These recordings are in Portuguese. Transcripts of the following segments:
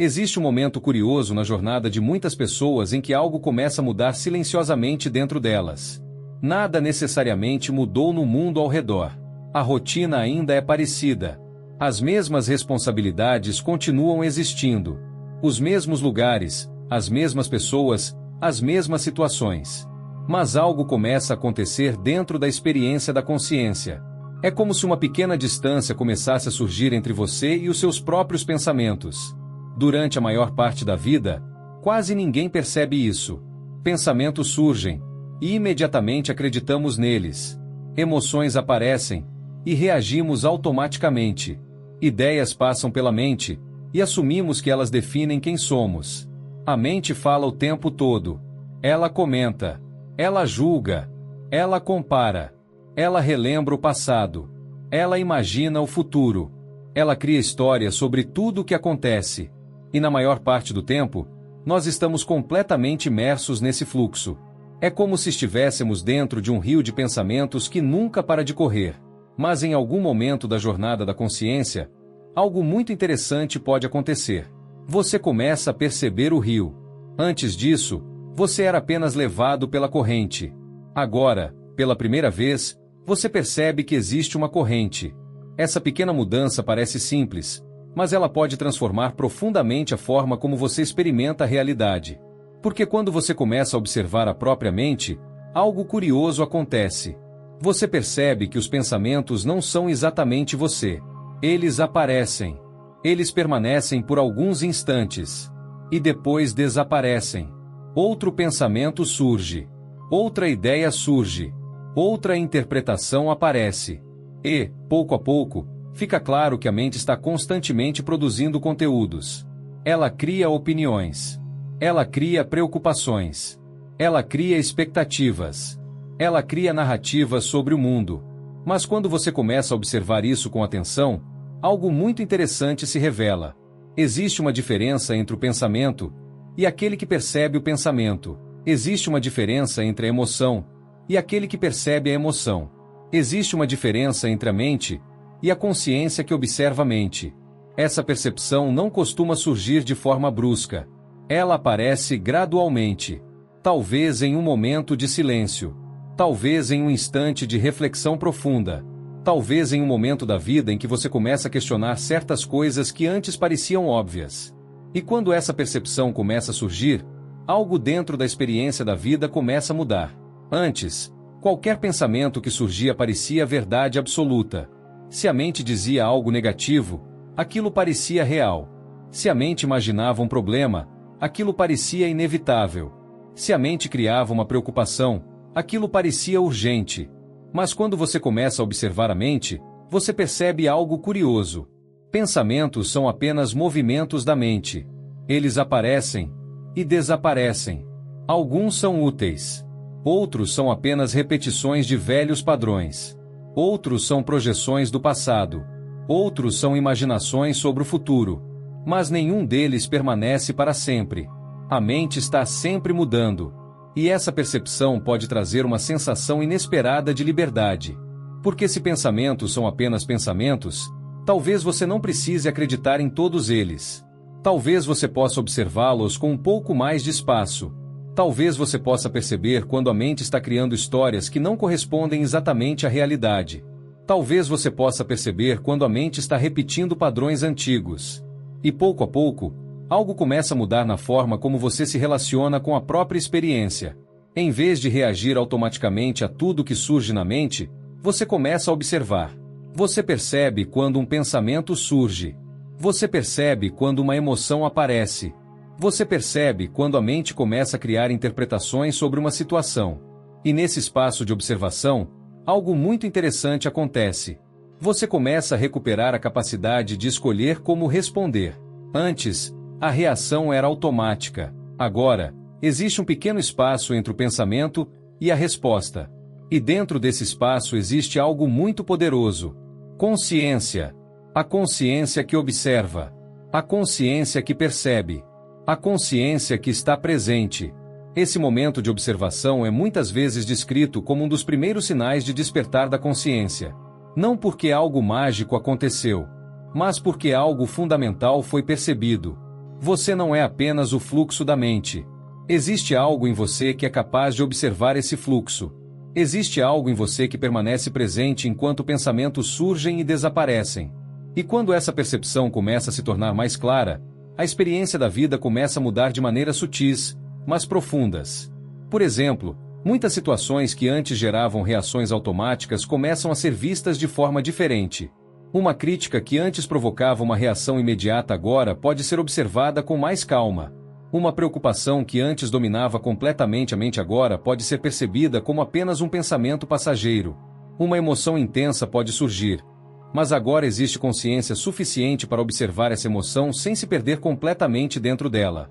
Existe um momento curioso na jornada de muitas pessoas em que algo começa a mudar silenciosamente dentro delas. Nada necessariamente mudou no mundo ao redor. A rotina ainda é parecida. As mesmas responsabilidades continuam existindo. Os mesmos lugares, as mesmas pessoas, as mesmas situações. Mas algo começa a acontecer dentro da experiência da consciência. É como se uma pequena distância começasse a surgir entre você e os seus próprios pensamentos. Durante a maior parte da vida, quase ninguém percebe isso. Pensamentos surgem, e imediatamente acreditamos neles. Emoções aparecem, e reagimos automaticamente. Ideias passam pela mente, e assumimos que elas definem quem somos. A mente fala o tempo todo. Ela comenta. Ela julga. Ela compara. Ela relembra o passado. Ela imagina o futuro. Ela cria histórias sobre tudo o que acontece. E na maior parte do tempo, nós estamos completamente imersos nesse fluxo. É como se estivéssemos dentro de um rio de pensamentos que nunca para de correr. Mas em algum momento da jornada da consciência, algo muito interessante pode acontecer. Você começa a perceber o rio. Antes disso, você era apenas levado pela corrente. Agora, pela primeira vez, você percebe que existe uma corrente. Essa pequena mudança parece simples, mas ela pode transformar profundamente a forma como você experimenta a realidade. Porque quando você começa a observar a própria mente, algo curioso acontece. Você percebe que os pensamentos não são exatamente você. Eles aparecem. Eles permanecem por alguns instantes. E depois desaparecem. Outro pensamento surge. Outra ideia surge. Outra interpretação aparece. E, pouco a pouco, fica claro que a mente está constantemente produzindo conteúdos. Ela cria opiniões. Ela cria preocupações. Ela cria expectativas. Ela cria narrativas sobre o mundo. Mas quando você começa a observar isso com atenção, algo muito interessante se revela. Existe uma diferença entre o pensamento e aquele que percebe o pensamento. Existe uma diferença entre a emoção e aquele que percebe a emoção. Existe uma diferença entre a mente e a consciência que observa a mente. Essa percepção não costuma surgir de forma brusca. Ela aparece gradualmente. Talvez em um momento de silêncio. Talvez em um instante de reflexão profunda. Talvez em um momento da vida em que você começa a questionar certas coisas que antes pareciam óbvias. E quando essa percepção começa a surgir, algo dentro da experiência da vida começa a mudar. Antes, qualquer pensamento que surgia parecia verdade absoluta. Se a mente dizia algo negativo, aquilo parecia real. Se a mente imaginava um problema, aquilo parecia inevitável. Se a mente criava uma preocupação, aquilo parecia urgente. Mas quando você começa a observar a mente, você percebe algo curioso. Pensamentos são apenas movimentos da mente. Eles aparecem e desaparecem. Alguns são úteis. Outros são apenas repetições de velhos padrões. Outros são projeções do passado. Outros são imaginações sobre o futuro. Mas nenhum deles permanece para sempre. A mente está sempre mudando. E essa percepção pode trazer uma sensação inesperada de liberdade. Porque se pensamentos são apenas pensamentos, talvez você não precise acreditar em todos eles. Talvez você possa observá-los com um pouco mais de espaço. Talvez você possa perceber quando a mente está criando histórias que não correspondem exatamente à realidade. Talvez você possa perceber quando a mente está repetindo padrões antigos. E pouco a pouco, algo começa a mudar na forma como você se relaciona com a própria experiência. Em vez de reagir automaticamente a tudo que surge na mente, você começa a observar. Você percebe quando um pensamento surge. Você percebe quando uma emoção aparece. Você percebe quando a mente começa a criar interpretações sobre uma situação. E nesse espaço de observação, algo muito interessante acontece. Você começa a recuperar a capacidade de escolher como responder. Antes, a reação era automática. Agora, existe um pequeno espaço entre o pensamento e a resposta. E dentro desse espaço existe algo muito poderoso. Consciência. A consciência que observa. A consciência que percebe. A consciência que está presente. Esse momento de observação é muitas vezes descrito como um dos primeiros sinais de despertar da consciência. Não porque algo mágico aconteceu, mas porque algo fundamental foi percebido. Você não é apenas o fluxo da mente. Existe algo em você que é capaz de observar esse fluxo. Existe algo em você que permanece presente enquanto pensamentos surgem e desaparecem. E quando essa percepção começa a se tornar mais clara, a experiência da vida começa a mudar de maneiras sutis, mas profundas. Por exemplo, muitas situações que antes geravam reações automáticas começam a ser vistas de forma diferente. Uma crítica que antes provocava uma reação imediata agora pode ser observada com mais calma. Uma preocupação que antes dominava completamente a mente agora pode ser percebida como apenas um pensamento passageiro. Uma emoção intensa pode surgir, mas agora existe consciência suficiente para observar essa emoção sem se perder completamente dentro dela.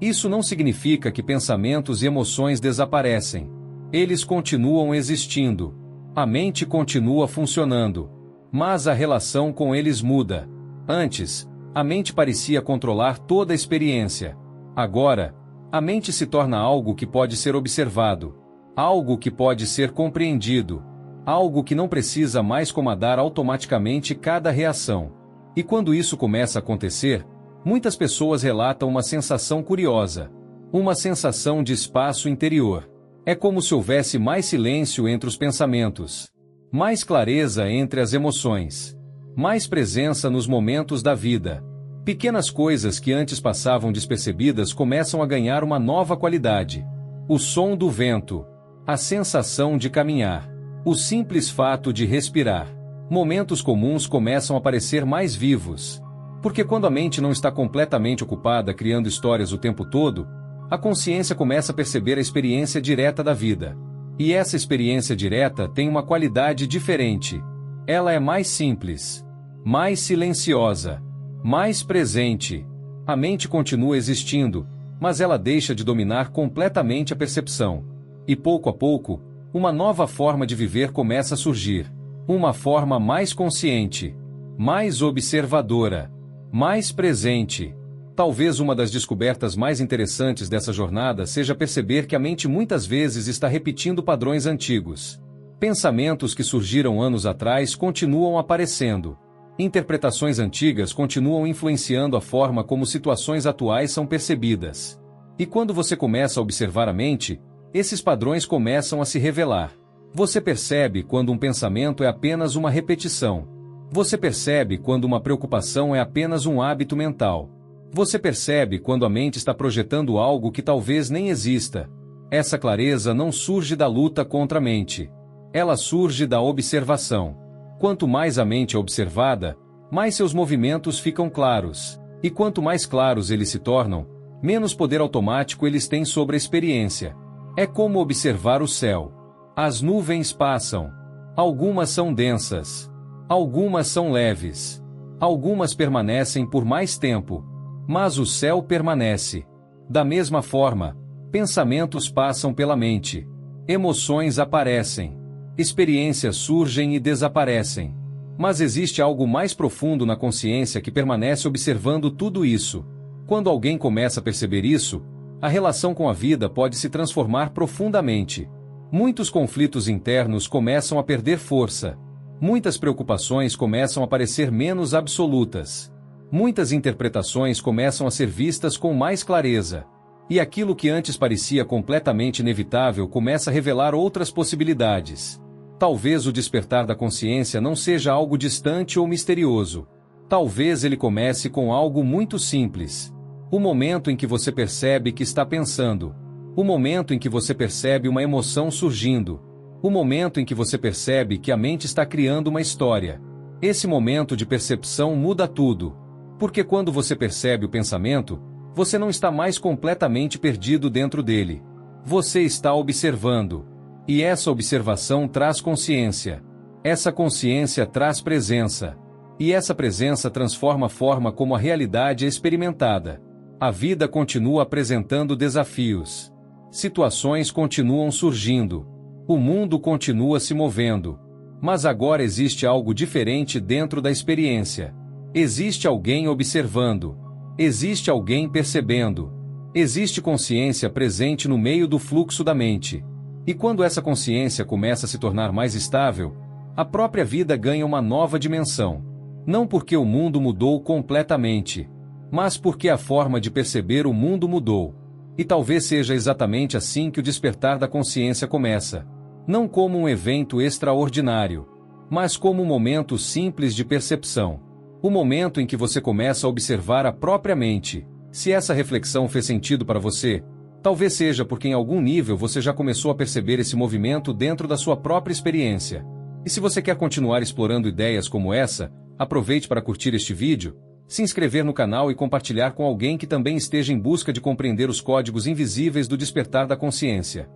Isso não significa que pensamentos e emoções desaparecem. Eles continuam existindo. A mente continua funcionando. Mas a relação com eles muda. Antes, a mente parecia controlar toda a experiência. Agora, a mente se torna algo que pode ser observado, algo que pode ser compreendido, algo que não precisa mais comandar automaticamente cada reação. E quando isso começa a acontecer, muitas pessoas relatam uma sensação curiosa, uma sensação de espaço interior. É como se houvesse mais silêncio entre os pensamentos, mais clareza entre as emoções, mais presença nos momentos da vida. Pequenas coisas que antes passavam despercebidas começam a ganhar uma nova qualidade. O som do vento, a sensação de caminhar, o simples fato de respirar. Momentos comuns começam a parecer mais vivos. Porque quando a mente não está completamente ocupada criando histórias o tempo todo, a consciência começa a perceber a experiência direta da vida. E essa experiência direta tem uma qualidade diferente. Ela é mais simples, mais silenciosa, mais presente. A mente continua existindo, mas ela deixa de dominar completamente a percepção. E pouco a pouco, uma nova forma de viver começa a surgir. Uma forma mais consciente, mais observadora, mais presente. Talvez uma das descobertas mais interessantes dessa jornada seja perceber que a mente muitas vezes está repetindo padrões antigos. Pensamentos que surgiram anos atrás continuam aparecendo. Interpretações antigas continuam influenciando a forma como situações atuais são percebidas. E quando você começa a observar a mente, esses padrões começam a se revelar. Você percebe quando um pensamento é apenas uma repetição. Você percebe quando uma preocupação é apenas um hábito mental. Você percebe quando a mente está projetando algo que talvez nem exista. Essa clareza não surge da luta contra a mente. Ela surge da observação. Quanto mais a mente é observada, mais seus movimentos ficam claros. E quanto mais claros eles se tornam, menos poder automático eles têm sobre a experiência. É como observar o céu. As nuvens passam. Algumas são densas. Algumas são leves. Algumas permanecem por mais tempo. Mas o céu permanece. Da mesma forma, pensamentos passam pela mente. Emoções aparecem. Experiências surgem e desaparecem. Mas existe algo mais profundo na consciência que permanece observando tudo isso. Quando alguém começa a perceber isso, a relação com a vida pode se transformar profundamente. Muitos conflitos internos começam a perder força. Muitas preocupações começam a parecer menos absolutas. Muitas interpretações começam a ser vistas com mais clareza. E aquilo que antes parecia completamente inevitável começa a revelar outras possibilidades. Talvez o despertar da consciência não seja algo distante ou misterioso. Talvez ele comece com algo muito simples. O momento em que você percebe que está pensando. O momento em que você percebe uma emoção surgindo. O momento em que você percebe que a mente está criando uma história. Esse momento de percepção muda tudo. Porque quando você percebe o pensamento, você não está mais completamente perdido dentro dele. Você está observando. E essa observação traz consciência. Essa consciência traz presença. E essa presença transforma a forma como a realidade é experimentada. A vida continua apresentando desafios. Situações continuam surgindo. O mundo continua se movendo. Mas agora existe algo diferente dentro da experiência. Existe alguém observando. Existe alguém percebendo. Existe consciência presente no meio do fluxo da mente. E quando essa consciência começa a se tornar mais estável, a própria vida ganha uma nova dimensão. Não porque o mundo mudou completamente, mas porque a forma de perceber o mundo mudou. E talvez seja exatamente assim que o despertar da consciência começa. Não como um evento extraordinário, mas como um momento simples de percepção. O momento em que você começa a observar a própria mente. Se essa reflexão fez sentido para você, talvez seja porque em algum nível você já começou a perceber esse movimento dentro da sua própria experiência. E se você quer continuar explorando ideias como essa, aproveite para curtir este vídeo, se inscrever no canal e compartilhar com alguém que também esteja em busca de compreender os códigos invisíveis do despertar da consciência.